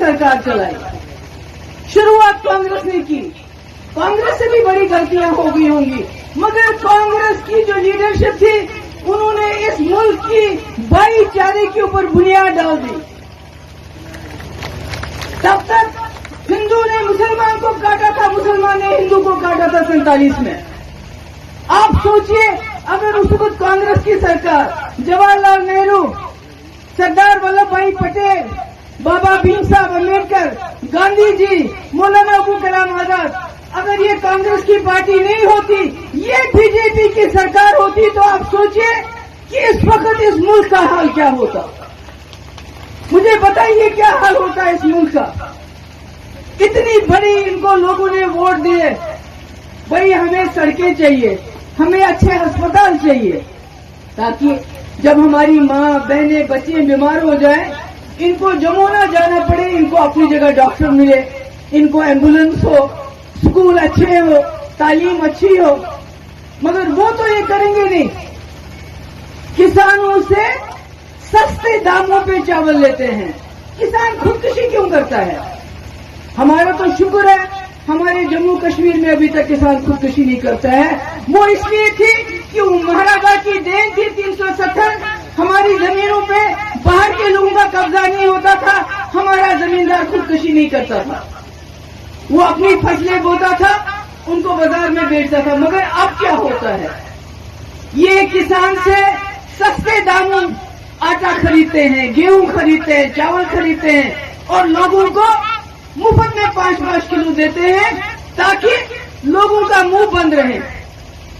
सरकार चलाई। शुरुआत कांग्रेस ने की, कांग्रेस से भी बड़ी गलतियां हो गई होंगी, मगर कांग्रेस की जो लीडरशिप थी उन्होंने इस मुल्क की भाईचारे के ऊपर बुनियाद डाल दी। तब तक हिंदू ने मुसलमान को काटा था, मुसलमान ने हिंदू को काटा था 47 में। आप सोचिए, अगर उस वक्त कांग्रेस की सरकार, जवाहरलाल नेहरू, सरदार वल्लभ भाई पटेल, बाबा भीम साहब अम्बेडकर, गांधी जी, मौलाना अबुल कलाम आजाद, अगर ये कांग्रेस की पार्टी नहीं होती, ये बीजेपी की सरकार होती, तो आप सोचिए कि इस वक्त इस मुल्क का हाल क्या होता। मुझे बताइए क्या हाल होता इस मुल्क का। इतनी बड़ी इनको लोगों ने वोट दिए। भाई हमें सड़कें चाहिए, हमें अच्छे अस्पताल चाहिए, ताकि जब हमारी माँ, बहनें, बच्चे बीमार हो जाएं, इनको जम्मू ना जाना पड़े, इनको अपनी जगह डॉक्टर मिले, इनको एम्बुलेंस हो, स्कूल अच्छे हो, तालीम अच्छी हो। मगर वो तो ये करेंगे नहीं। किसानों से सस्ते दामों पे चावल लेते हैं। किसान खुदकुशी क्यों करता है? हमारा तो शुक्र है, हमारे जम्मू कश्मीर में अभी तक किसान खुदकुशी नहीं करता है। वो इसलिए थी कि महाराजा की देन थी 370, हमारी जमीनों पे बाहर के लोगों का कब्जा नहीं होता था, हमारा जमींदार खुदकुशी नहीं करता था। वो अपनी फसलें बोता था, उनको बाजार में बेचता था। मगर अब क्या होता है, ये किसान से सस्ते दामों आटा खरीदते हैं, गेहूं खरीदते हैं, चावल खरीदते हैं और लोगों को मुफ्त में 5-5 किलो देते हैं, ताकि लोगों का मुंह बंद रहे।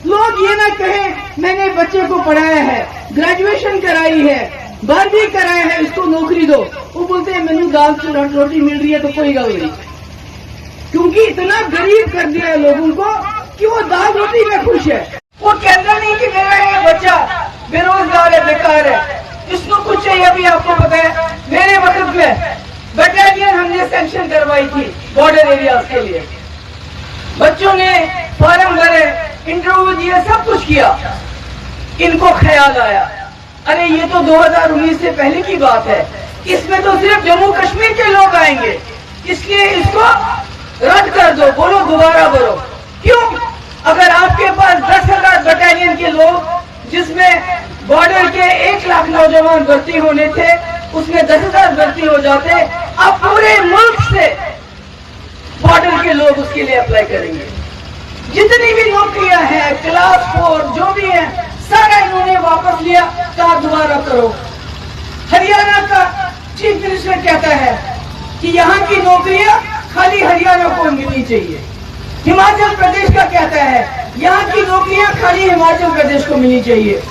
लोग ये ना कहें मैंने बच्चे को पढ़ाया है, ग्रेजुएशन कराई है, 12वीं कराया है, इसको नौकरी दो। वो बोलते हैं मैंने दाल रोटी मिल रही है तो कोई गल नहीं, क्योंकि इतना गरीब कर दिया है लोगों को कि वो दाल रोटी में खुश है। वो कहता नहीं कि मेरा ये बच्चा बेरोजगार है, बेकार है, इसको कुछ चाहिए। अभी आपको पता है, मेरे वक्त में बटालियन हमने सैंक्शन करवाई थी बॉर्डर एरियाज के लिए। बच्चों ने फॉर्म भरे, इंटरव्यू दिए, सब कुछ किया। इनको ख्याल आया, अरे ये तो 2019 से पहले की बात है, इसमें तो सिर्फ जम्मू कश्मीर के लोग आएंगे, इसलिए इसको रद्द कर दो, बोलो दोबारा भरो। क्यों? अगर आपके पास 10,000 बटालियन के लोग, जिसमें बॉर्डर के 1 लाख नौजवान भर्ती होने थे, उसमें 10,000 भर्ती हो जाते, अब पूरे मुल्क से बॉर्डर के लोग उसके लिए अप्लाई करेंगे। जितनी भी नौकरियां हैं, क्लास 4 जो भी है, सारा इन्होंने वापस लिया, कहा दोबारा करो। हरियाणा का चीफ मिनिस्टर कहता है कि यहाँ की नौकरियां खाली हरियाणा को मिलनी चाहिए। हिमाचल प्रदेश का कहता है यहाँ की नौकरियां खाली हिमाचल प्रदेश को मिलनी चाहिए।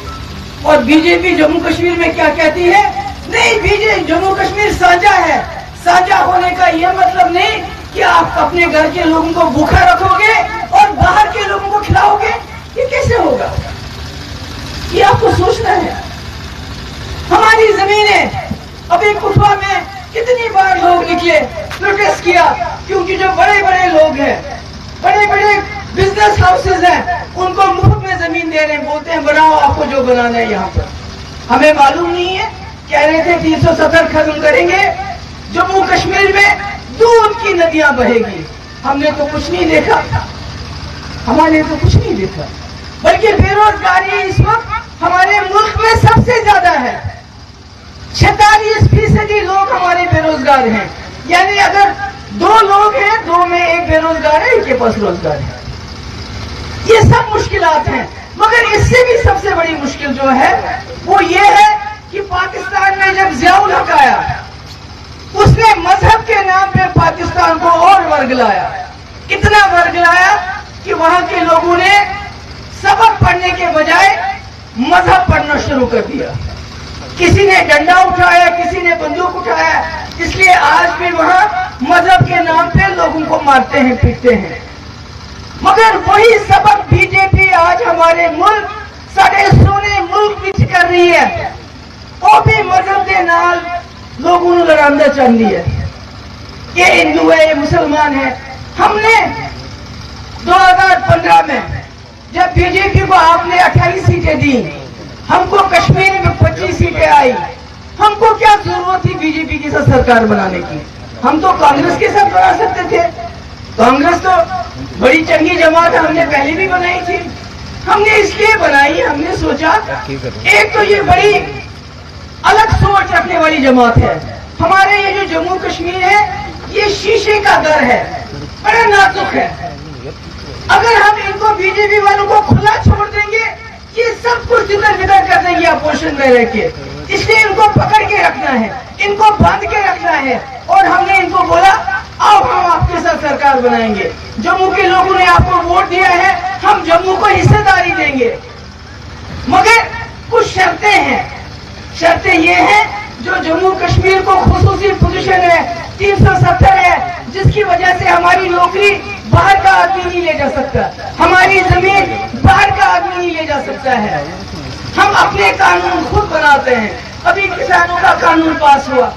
और बीजेपी जम्मू कश्मीर में क्या कहती है? नहीं, बीजेपी जम्मू कश्मीर साझा है। साझा होने का यह मतलब नहीं कि आप अपने घर के लोगों को भूखा रखोगे और बाहर के लोगों को खिलाओगे। ये कैसे होगा? ये आपको सोचना है। हमारी जमीनें, अभी कुफा में कितनी बार लोग निकले, प्रोटेस्ट किया, क्योंकि जो बड़े बड़े लोग हैं, बड़े बड़े बिजनेस हाउसेज हैं, उनको मुफ्त में जमीन दे रहे हैं, बोलते हैं बनाओ आपको जो बनाना है यहाँ पर। हमें मालूम नहीं है, कह रहे थे 370 खत्म करेंगे, जम्मू कश्मीर में दूध की नदियां बहेगी। हमने तो कुछ नहीं देखा, हमारे तो कुछ नहीं देखा, बल्कि बेरोजगारी इस वक्त हमारे मुल्क में सबसे ज्यादा है। 46% लोग हमारे बेरोजगार हैं। यानी अगर 2 लोग हैं, 2 में 1 बेरोजगार है, 1 के पास रोजगार है। ये सब मुश्किलात हैं, मगर इससे भी सबसे बड़ी मुश्किल जो है वो ये है कि पाकिस्तान में जब ज़ियाउल हक आया, उसने मजहब के नाम पे पाकिस्तान को और वर्ग लाया। इतना वर्ग लाया कि वहां के लोगों ने सबक पढ़ने के बजाय मजहब पढ़ना शुरू कर दिया। किसी ने डंडा उठाया, किसी ने बंदूक उठाया, इसलिए आज भी वहां मजहब के नाम पे लोगों को मारते हैं, पीटते हैं। मगर वही सबक बीजेपी आज हमारे मुल्क, साढ़े सोने मुल्क विच कर रही है। वो भी मजहब के नाल लोगों ने लड़ांदा चल है। ये हिंदू है, ये मुसलमान है। हमने 2015 में जब बीजेपी को आपने 28 सीटें दी, हमको कश्मीर में 25 सीटें आई, हमको क्या जरूरत थी बीजेपी के साथ सरकार बनाने की? हम तो कांग्रेस के साथ बना सकते थे। कांग्रेस तो बड़ी चंगी जमात है, हमने पहले भी बनाई थी। हमने इसलिए बनाई, हमने सोचा एक तो ये बड़ी अलग सोच रखने वाली जमात है। हमारे ये जो जम्मू कश्मीर है ये शीशे का घर है, बड़ा नाजुक है। अगर हम इनको बीजेपी वालों को खुला छोड़ देंगे ये सब कुछ इधर उधर कर देंगे अपोजिशन में रह के। इसलिए इनको पकड़ के रखना है, इनको बांध के रखना है। और हमने इनको बोला आओ हम आपके साथ सरकार बनाएंगे। जम्मू के लोगों ने आपको वोट दिया है, हम जम्मू को हिस्सेदारी देंगे, मगर कुछ शर्तें हैं। शर्तें ये हैं जो जम्मू कश्मीर को खुसूसी पोजीशन है 370 है, जिसकी वजह से हमारी नौकरी बाहर का आदमी नहीं ले जा सकता, हमारी जमीन बाहर का आदमी नहीं ले जा सकता है। हम अपने कानून खुद बनाते हैं। अभी किसानों का कानून पास हुआ,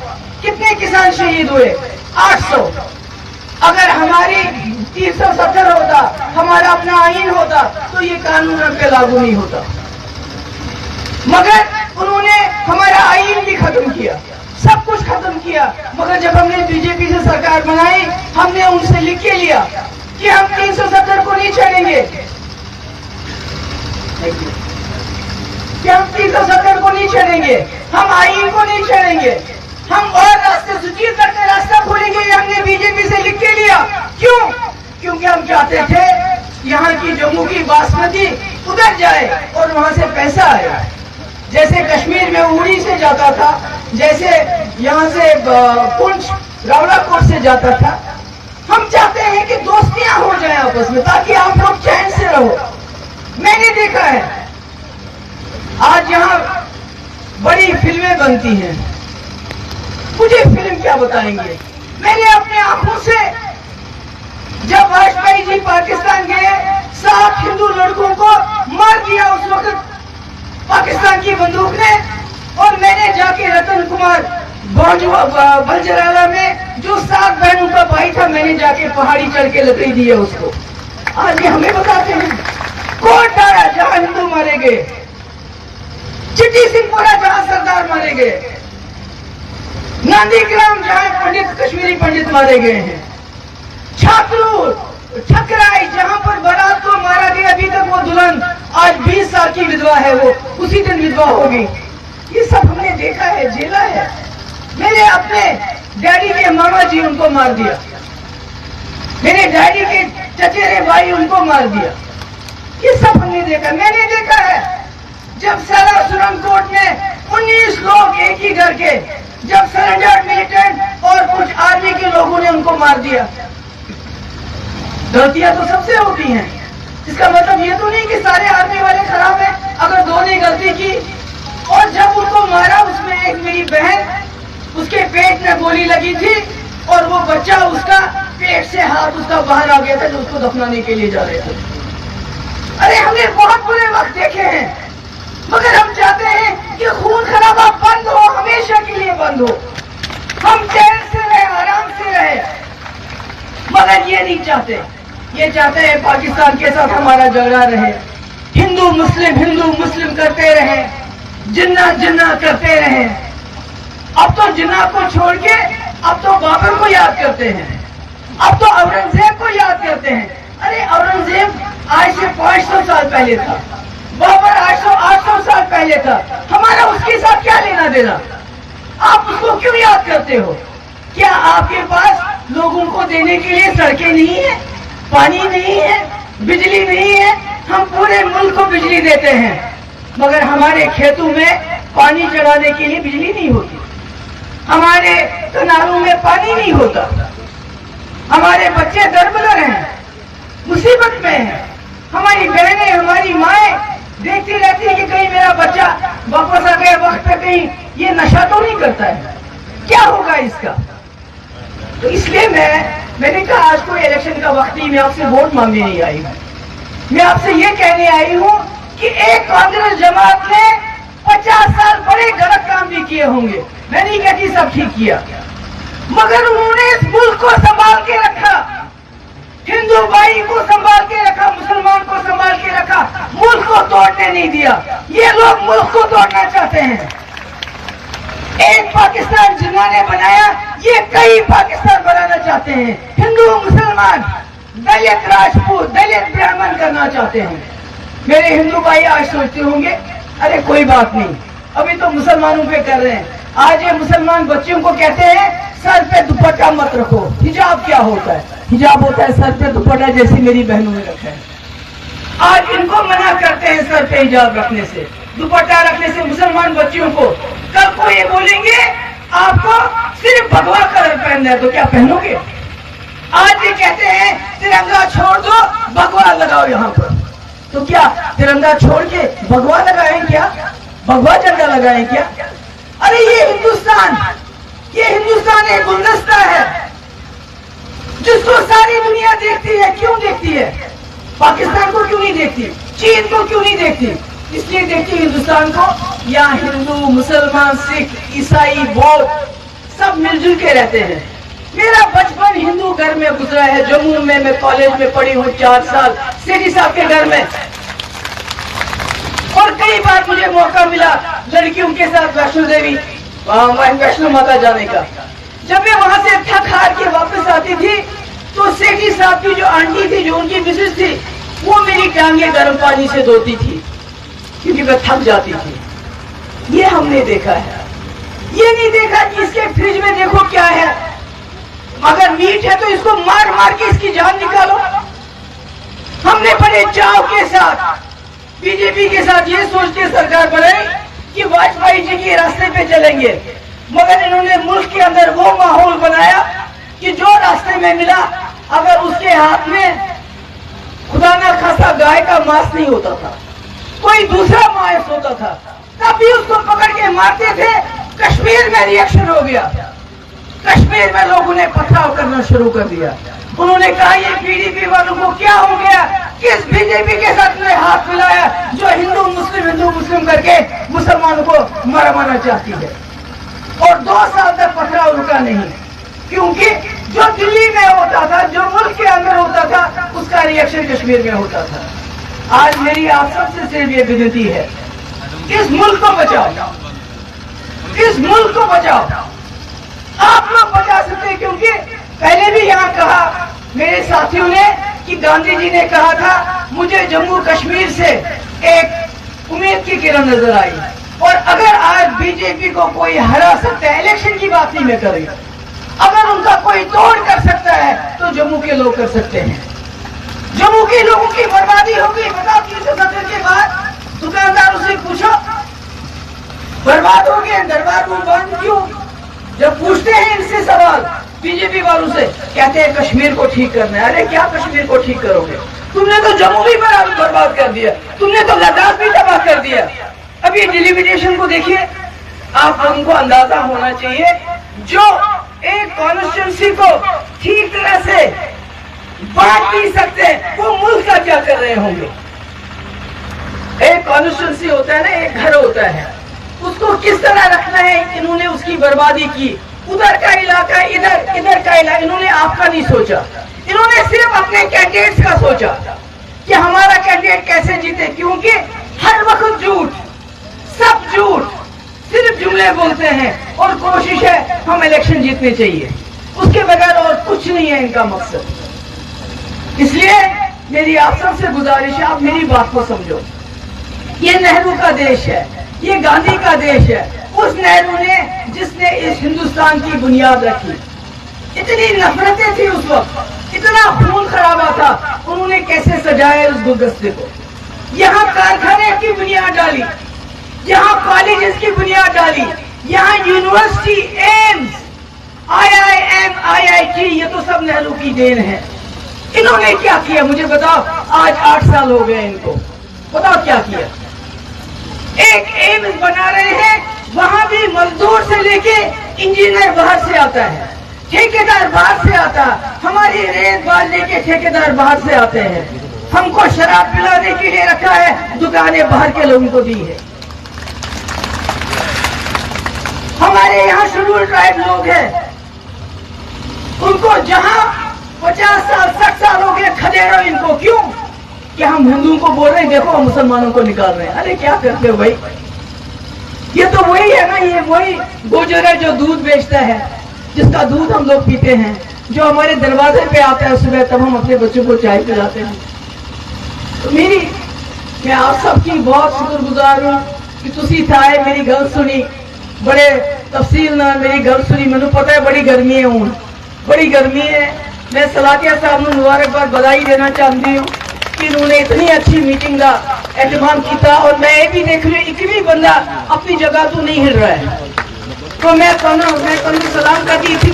कितने किसान शहीद हुए? 800। अगर हमारी 370 होता, हमारा अपना आईन होता तो ये कानून हम पे लागू नहीं होता। मगर उन्होंने हमारा आईन भी खत्म किया, सब कुछ खत्म किया। मगर जब हमने बीजेपी से सरकार बनाई, हमने उनसे लिख के लिया कि हम 370 को नहीं छोड़ेंगे, कि हम 370 को नहीं छोड़ेंगे, हम आईन को नहीं छोड़ेंगे, हम और रास्ते सुजीत करके रास्ता खोलेंगे। ये हमने बीजेपी से लिख के लिया। क्यों? क्योंकि हम चाहते थे यहाँ की जम्मू की बासमती उधर जाए और वहां से पैसा आए। जैसे कश्मीर में उड़ी से जाता था, जैसे यहाँ से पुंछ रावलाकोट से जाता था। हम चाहते हैं कि दोस्तियां हो जाए आपस में, ताकि आप लोग चैन से रहो। मैंने देखा है आज यहाँ बड़ी फिल्में बनती हैं, मुझे फिल्म क्या बताएंगे। मैंने अपने आंखों से जब वाजपेयी जी पाकिस्तान गए 7 हिंदू लड़कों को मार दिया उस वक्त पाकिस्तान की बंदूक ने, और मैंने जाके रतन कुमार बंजराला में जो 7 बहनों का भाई था, मैंने जाके पहाड़ी चढ़ के लकड़ी दी है उसको। आज ये हमें बताते हैं कौन डाला जहां हिंदू मारे गए, चिट्टी सिंहपुरा जहां सरदार मारे गए, नंदीग्राम जहां पंडित कश्मीरी पंडित मारे गए हैं, छात्रू ठकराई जहां पर बारात को मारा गया। अभी तक वो दुल्हन आज 20 साल की विधवा है, वो उसी दिन विधवा होगी। ये सब हमने देखा है, झेला है। मेरे अपने डैडी के मामा जी उनको मार दिया, मेरे डैडी के चचेरे भाई उनको मार दिया। ये सब हमने देखा। मैंने देखा है जब सारा सुरंग कोर्ट में 19 लोग एक ही घर के, जब सरेंडर मिलिटेंट और कुछ आर्मी के लोगों ने उनको मार दिया। गलतियां तो सबसे होती हैं, इसका मतलब ये तो नहीं कि सारे आर्मी वाले खराब हैं। अगर दो ने गलती की और जब उनको मारा, उसमें एक मेरी बहन, उसके पेट में गोली लगी थी और वो बच्चा उसका पेट से हाथ उसका बाहर आ गया था जो उसको दफनाने के लिए जा रहे थे। अरे हमने बहुत बुरे वक्त देखे हैं, मगर हम चाहते हैं कि खून खराबा बंद हो, हमेशा के लिए बंद हो, हम चैन से रहे, आराम से रहे। मगर ये नहीं चाहते, ये चाहते हैं पाकिस्तान के साथ हमारा झगड़ा रहे, हिंदू मुस्लिम करते रहे, जिन्ना जिन्ना करते रहे। अब तो जिन्ना को छोड़ के अब तो बाबर को याद करते हैं, अब तो औरंगजेब को याद करते हैं। अरे औरंगजेब आज से 500 साल पहले था, बाबर 800 साल पहले था, हमारा उसके साथ क्या लेना देना? आप उसको क्यों याद करते हो? क्या आपके पास लोगों को देने के लिए सड़कें नहीं है, पानी नहीं है, बिजली नहीं है? हम पूरे मुल्क को बिजली देते हैं, मगर हमारे खेतों में पानी चढ़ाने के लिए बिजली नहीं होती, हमारे किनारों में पानी नहीं होता, हमारे बच्चे दरबदर हैं, मुसीबत में हैं, हमारी बहनें, हमारी माएं देखती रहती है कि कहीं मेरा बच्चा वापस आ गया वक्त पे, कहीं ये नशा तो नहीं करता है, क्या होगा इसका? तो इसलिए मैंने कहा आज कोई इलेक्शन का वक्त नहीं, मैं आपसे वोट मांगने नहीं आई हूं, मैं आपसे ये कहने आई हूं कि एक कांग्रेस जमात ने 50 साल बड़े गलत काम भी किए होंगे, मैं नहीं कहती सब ठीक किया, मगर उन्होंने इस मुल्क को संभाल के रखा, हिंदू भाई को संभाल के रखा, मुसलमान को संभाल के रखा, मुल्क को तोड़ने नहीं दिया। ये लोग मुल्क को तोड़ना चाहते हैं। एक पाकिस्तान जिन्होंने बनाया, ये कई पाकिस्तान बनाना चाहते हैं। हिंदू मुसलमान, दलित राजपूत, दलित ब्राह्मण करना चाहते हैं। मेरे हिंदू भाई आज सोचते होंगे अरे कोई बात नहीं, अभी तो मुसलमानों पे कर रहे हैं। आज ये मुसलमान बच्चियों को कहते हैं सर पे दुपट्टा मत रखो। हिजाब क्या होता है? हिजाब होता है सर पे दुपट्टा, जैसी मेरी बहनों ने रखा है। आज इनको मना करते हैं सर पे हिजाब रखने से, दुपट्टा रखने से मुसलमान बच्चियों को। कल को ये बोलेंगे आपको सिर्फ भगवा कलर पहनना है तो क्या पहनोगे? आज ये कहते हैं तिरंगा छोड़ दो, भगवा लगाओ यहाँ पर, तो क्या तिरंगा छोड़ के भगवा लगाएं क्या? भगवा झंडा लगाएं क्या? अरे ये हिंदुस्तान एक गुलदस्ता है जिसको सारी दुनिया देखती है। क्यों देखती है? पाकिस्तान को क्यों नहीं देखती? चीन को क्यों नहीं देखती? इसलिए देखती हिंदुस्तान को। यहाँ हिंदू, मुसलमान, सिख, ईसाई, बौद्ध सब मिलजुल के रहते हैं। मेरा बचपन हिंदू घर में गुजरा है। जम्मू में मैं कॉलेज में पढ़ी हूँ 4 साल सेठी साहब के घर में, और कई बार मुझे मौका मिला लड़कियों के साथ वैष्णो देवी, वैष्णो माता जाने का। जब मैं वहां से थक हार के वापस आती थी तो सेठी साहब की जो आंटी थी, जो उनकी मिसेज थी, वो मेरी टांगे गर्म पानी से धोती थी क्योंकि मैं थक जाती थी। ये हमने देखा है। ये नहीं देखा कि इसके फ्रिज में देखो क्या है, अगर मीट है तो इसको मार मार के इसकी जान निकालो। हमने बड़े चाव के साथ बीजेपी के साथ ये सोच के सरकार बनाई कि वाजपेयी जी के रास्ते पे चलेंगे, मगर इन्होंने मुल्क के अंदर वो माहौल बनाया कि जो रास्ते में मिला, अगर उसके हाथ में खुदा ना खासा गाय का मांस नहीं होता था, कोई दूसरा मांस होता था, तब भी उसको पकड़ के मारते थे। कश्मीर में रिएक्शन हो गया, कश्मीर में लोगों ने पथराव करना शुरू कर दिया। उन्होंने कहा ये पीडीपी वालों को क्या हो गया, किस बीजेपी के साथ ने हाथ मिलाया जो हिंदू मुस्लिम करके मुसलमानों को मरवाना चाहती है। और 2 साल तक पथराव रुका नहीं, क्योंकि जो दिल्ली में होता था, जो मुल्क के अंदर होता था, उसका रिएक्शन कश्मीर में होता था। आज मेरी आप सबसे सिर्फ ये विनती है, इस मुल्क को बचाओ, इस मुल्क को बचाओ। आप लोग बचा सकते हैं, क्योंकि पहले भी यहाँ कहा मेरे साथियों ने कि गांधी जी ने कहा था मुझे जम्मू कश्मीर से एक उम्मीद की किरण नजर आई। और अगर आज बीजेपी को कोई हरा सकता है, इलेक्शन की बात नहीं मैं कर रही, अगर उनका कोई तोड़ कर सकता है तो जम्मू के लोग कर सकते हैं। जम्मू के लोगों की बर्बादी होगी। बताओ 370 के बाद दुकानदारों से पूछो, बर्बाद हो गए, दरबार में बंद क्यों? जब पूछते हैं इनसे सवाल बीजेपी वालों से, कहते हैं कश्मीर को ठीक करना है। अरे क्या कश्मीर को ठीक करोगे? तुमने तो जम्मू भी बर्बाद कर दिया, तुमने तो लद्दाख भी तबाह कर दिया। अब ये डिलिमिटेशन को देखिए, आप हमको अंदाजा होना चाहिए, जो एक कॉन्स्टिट्यूंसी को ठीक तरह से बांट नहीं सकते, वो मुल्क का क्या कर रहे होंगे? एक कॉन्स्टिट्यूंसी होता है ना, एक घर होता है, उसको किस तरह रखना है, इन्होंने उसकी बर्बादी की। उधर का इलाका, इधर का इलाका, इन्होंने आपका नहीं सोचा। इन्होंने सिर्फ अपने कैंडिडेट्स का सोचा कि हमारा कैंडिडेट कैसे जीते, क्योंकि हर वक्त झूठ, सब झूठ, सिर्फ जुमले बोलते हैं और कोशिश है हम इलेक्शन जीतने चाहिए, उसके बगैर और कुछ नहीं है इनका मकसद। इसलिए मेरी आप सबसे गुजारिश है, आप मेरी बात को समझो। ये नेहरू का देश है, ये गांधी का देश है। उस नेहरू ने जिसने इस हिंदुस्तान की बुनियाद रखी। इतनी नफरतें थी उस वक्त, इतना खून खराबा था, उन्होंने कैसे सजाया उस गुलदस्ते को। यहाँ कारखाने की बुनियाद डाली, यहाँ कॉलेजेस की बुनियाद डाली, यहाँ यूनिवर्सिटी, एम्स, IIM, IIT, ये तो सब नेहरू की देन है। इन्होंने क्या किया मुझे बताओ? आज 8 साल हो गए इनको, बताओ क्या किया? एक एम्स बना रहे हैं, वहां भी मजदूर से लेके इंजीनियर बाहर से आता है, ठेकेदार बाहर से आता है, हमारी रेत बांधने के ठेकेदार बाहर से आते हैं। हमको शराब पिलाने के लिए रखा है, दुकानें बाहर के लोगों को दी है। हमारे यहाँ शेड्यूल ट्राइब लोग हैं, उनको जहां 50 साल 60 साल हो गए, खदेड़ो इनको। क्यों? कि हम हिंदुओं को बोल रहे हैं देखो हम मुसलमानों को निकाल रहे हैं। अरे क्या करते हो भाई? ये तो वही है ना, ये वही गोजर है जो दूध बेचता है, जिसका दूध हम लोग पीते हैं, जो हमारे दरवाजे पे आता है सुबह, तब हम अपने बच्चों को चाय पिलाते हैं। तो मैं आप सबकी बहुत शुक्रगुजार हूँ कि तुसी थाए मेरी गल सुनी, बड़े तफसील ना मेरी गल सुनी। मैंने पता है बड़ी गर्मी है, हूँ बड़ी गर्मी है। मैं सलातिया साहब को मुबारकबाद बधाई देना चाहती हूँ कि उन्होंने इतनी अच्छी मीटिंग का एहतमाम किया। और मैं ये भी देख रही हूँ एक भी बंदा अपनी जगह तो नहीं हिल रहा है। तो मैं कल सलाम करती थी,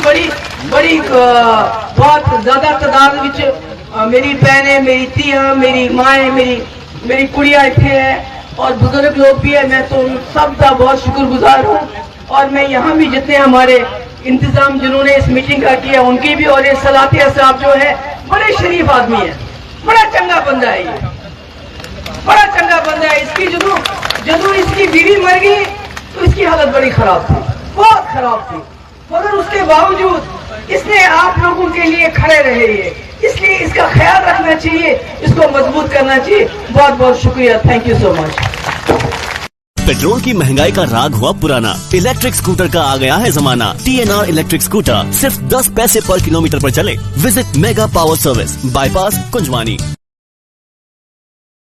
बड़ी बहुत ज्यादा तादाद विच मेरी बहनें, मेरी तियां, मेरी माएँ, मेरी कुड़िया इतने है और बुजुर्ग लोग भी है। मैं तो उन सब का बहुत शुक्रगुजार हूँ। और मैं यहाँ भी जितने हमारे इंतजाम जिन्होंने इस मीटिंग का किया उनकी भी, और ये सलातिया साहब जो है बड़े शरीफ आदमी है, बड़ा चंगा बंदा है, ये बड़ा चंगा बंदा है। इसकी जदू इसकी बीवी मर गई तो इसकी हालत बड़ी खराब थी, बहुत खराब थी, मगर उसके बावजूद इसने आप लोगों के लिए खड़े रहे। इसलिए इसका ख्याल रखना चाहिए, इसको मजबूत करना चाहिए। बहुत बहुत शुक्रिया, thank you so much. Petrol की महंगाई का राग हुआ पुराना, इलेक्ट्रिक स्कूटर का आ गया है जमाना। TNR इलेक्ट्रिक स्कूटर सिर्फ 10 पैसे पर किलोमीटर पर चले। Visit mega power service, bypass Kunjwani.